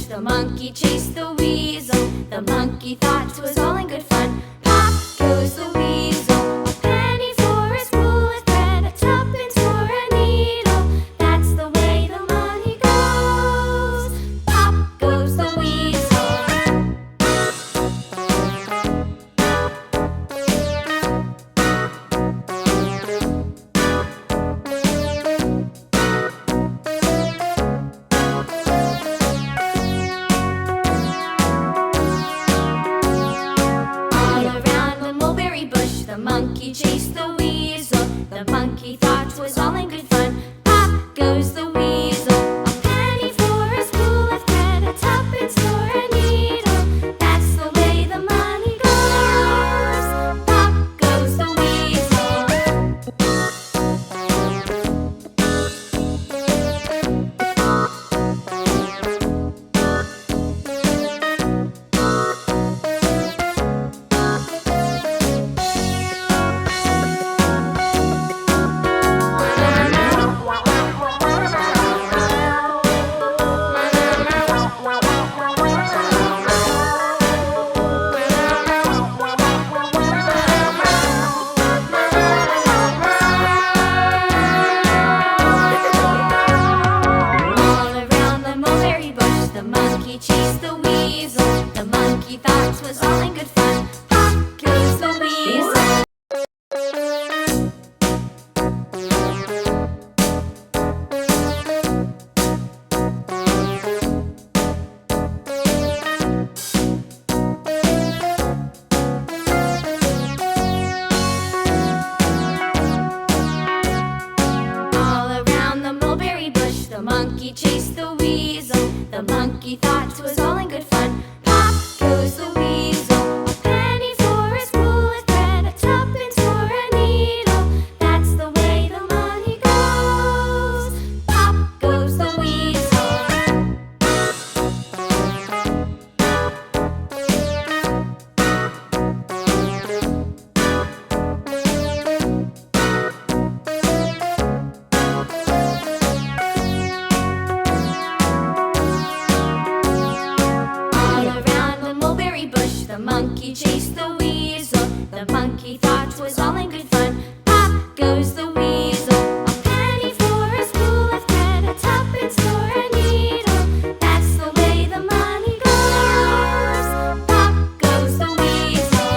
The monkey chased the weasel. The monkey thought 'twas all in good fun. Pop goes the weasel. A penny for a spool of thread, a tuppence for a needle. That's the way the money goes. Pop goes the weasel. The monkey chased the weasel. The monkey thought 'twas all in good fun. Pop goes the weasel. A penny for a spool of thread, a tuppence for a needle. That's the way the money goes. Pop goes the weasel. The monkey chased the weasel. The monkey thought 'twas all in good fun. Pop goes the weasel. All around the mulberry bush, the monkey chased the weasel. The monkey thought 'twas all in good fun. Pop goes the weasel. A penny for a spool of thread, a tuppence for a needle. That's the way the money goes. Pop goes the weasel. The monkey chased the weasel. The monkey thought 'twas all in good fun. Pop goes the weasel. A penny for a spool of thread, a tuppence for a needle. That's the way the money goes. Pop goes the weasel.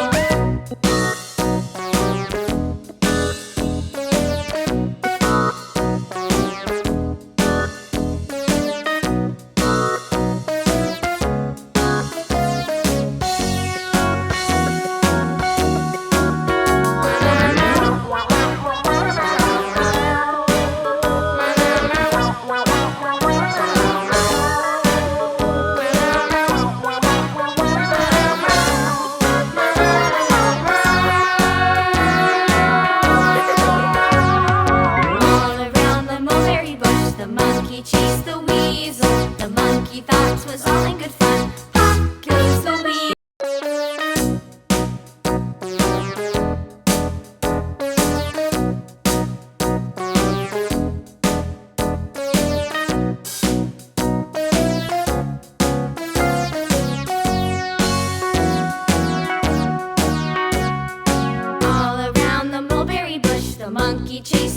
The monkey chased the weasel. The monkey thought 'twas all in good fun. Pop goes the weasel. All around the mulberry bush, the monkey chased